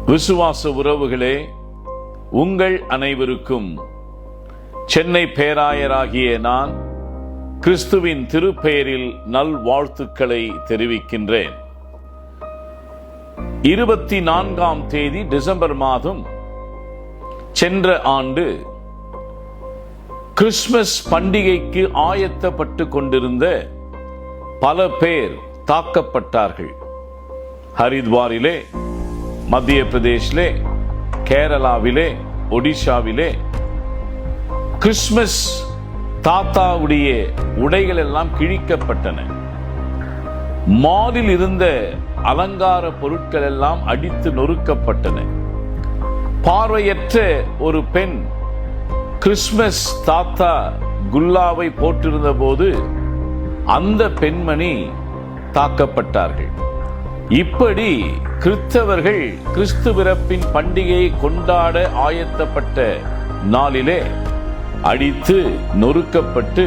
விசுவாச உறவுகளே, உங்கள் அனைவருக்கும் சென்னை பேராயராகிய நான் கிறிஸ்துவின் திருப்பெயரில் நல்வாழ்த்துக்களை தெரிவிக்கின்றேன். 24ஆம் தேதி டிசம்பர் மாதம் சென்ற ஆண்டு கிறிஸ்துமஸ் பண்டிகைக்கு ஆயத்தப்பட்டு கொண்டிருந்த பல பேர் தாக்கப்பட்டார்கள். ஹரித்வாரிலே, மத்திய பிரதேசிலே, கேரளாவிலே, ஒடிஷாவிலே கிறிஸ்துமஸ் தாத்தாவுடைய உடைகள் எல்லாம் கிழிக்கப்பட்டன. மாலில் இருந்த அலங்கார பொருட்கள் எல்லாம் அடித்து நொறுக்கப்பட்டன. பார்வையற்ற ஒரு பெண் கிறிஸ்துமஸ் தாத்தா குல்லாவை போட்டிருந்த போது அந்த பெண்மணி தாக்கப்பட்டார்கள். இப்படி கிறிஸ்தவர்கள் கிறிஸ்து பிறப்பின் பண்டிகையை கொண்டாட ஆயத்தப்பட்ட நாளிலே அடித்து நொறுக்கப்பட்டு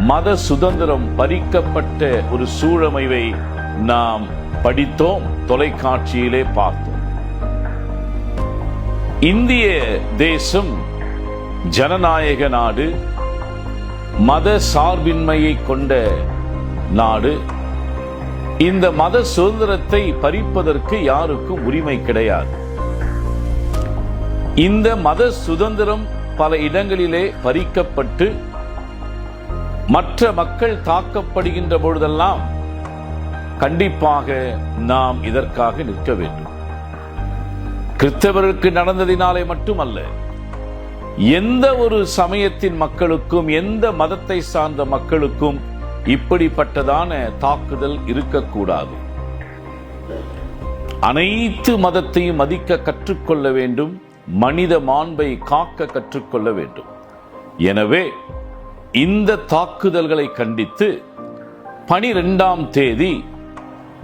மத சுதந்திரம் பறிக்கப்பட்ட ஒரு சூழமைவை நாம் படித்தோம், தொலைக்காட்சியிலே பார்த்தோம். இந்திய தேசம் ஜனநாயக நாடு, மத சார்பின்மையை கொண்ட நாடு. இந்த மத சுதந்திரத்தை பறிப்பதற்கு யாருக்கும் உரிமை கிடையாது. இந்த மத சுதந்திரம் பல இடங்களிலே பறிக்கப்பட்டு மற்ற மக்கள் தாக்கப்படுகின்ற பொழுதெல்லாம் கண்டிப்பாக நாம் இதற்காக நிற்க வேண்டும். கிறிஸ்தவர்களுக்கு நடந்ததினாலே மட்டுமல்ல, எந்த ஒரு சமயத்தின் மக்களுக்கும், எந்த மதத்தை சார்ந்த மக்களுக்கும் இப்படிப்பட்டதான தாக்குதல் இருக்கக்கூடாது. அனைத்து மதத்தையும் மதிக்க கற்றுக்கொள்ள வேண்டும், மனித மாண்பை காக்க கற்றுக்கொள்ள வேண்டும். எனவே இந்த தாக்குதல்களை கண்டித்து 12ஆம் தேதி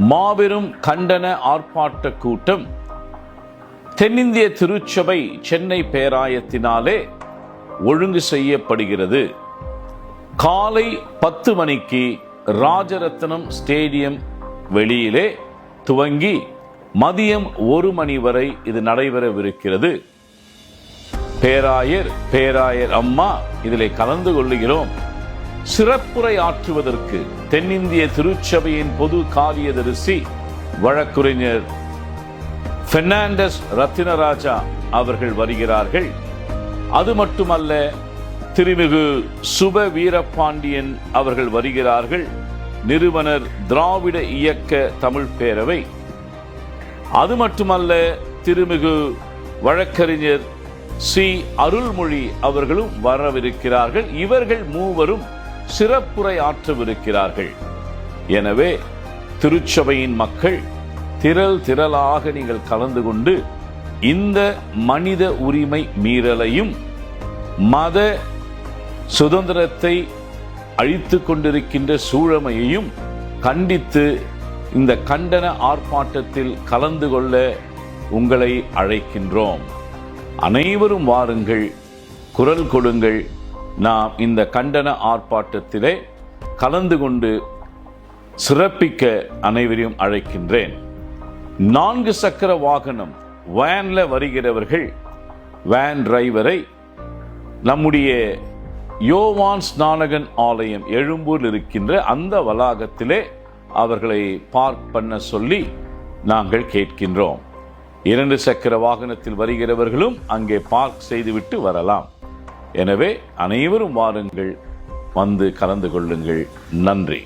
மாபெரும் கண்டன ஆர்ப்பாட்ட கூட்டம் தென்னிந்திய திருச்சபை சென்னை பேராயத்தினாலே ஒழுங்கு செய்யப்படுகிறது. காலை 10 மணிக்கு ராஜரத்னம் ஸ்டேடியம் வெளியிலே துவங்கி மதியம் 1 மணி வரை இது நடைபெறவிருக்கிறது. பேராயர் அம்மா இதிலே கலந்து கொள்ளுகிறோம். சிறப்புரை ஆற்றுவதற்கு தென்னிந்திய திருச்சபையின் பொது காரியதரிசி வழக்குரைஞர் பெர்னாண்டஸ் ரத்தினராஜா அவர்கள் வருகிறார்கள். அது மட்டுமல்ல, திருமிகு சுப வீரபாண்டியன் அவர்கள் வருகிறார்கள், நிறுவனர் திராவிட இயக்க தமிழ் பேரவை. அது மட்டுமல்ல, திருமிகு வழக்கறிஞர் சி அருள்மொழி அவர்களும் வரவிருக்கிறார்கள். இவர்கள் மூவரும் சிறப்புரை ஆற்றவிருக்கிறார்கள். எனவே திருச்சபையின் மக்கள் திரளாக நீங்கள் கலந்து கொண்டு இந்த மனித உரிமை மீறலையும் மத சுதந்திரத்தை அழித்துக் கொண்டிருக்கின்ற சூழமையையும் கண்டித்து இந்த கண்டன ஆர்ப்பாட்டத்தில் கலந்து கொள்ள உங்களை அழைக்கின்றோம். அனைவரும் வாருங்கள், குரல் கொடுங்கள். நாம் இந்த கண்டன ஆர்ப்பாட்டத்திலே கலந்து கொண்டு சிறப்பிக்க அனைவரையும் அழைக்கின்றேன். 4 சக்கர வாகனம் வேன்ல வருகிறவர்கள் வேன் டிரைவரை நம்முடைய யோவான் ஸ்நானகன் ஆலயம் எழும்பூரில் இருக்கின்ற அந்த வளாகத்திலே அவர்களை பார்க் பண்ண சொல்லி நாங்கள் கேட்கின்றோம். 2 சக்கர வாகனத்தில் வருகிறவர்களும் அங்கே பார்க் செய்துவிட்டு வரலாம். எனவே அனைவரும் வாருங்கள், வந்து கலந்து கொள்ளுங்கள். நன்றி.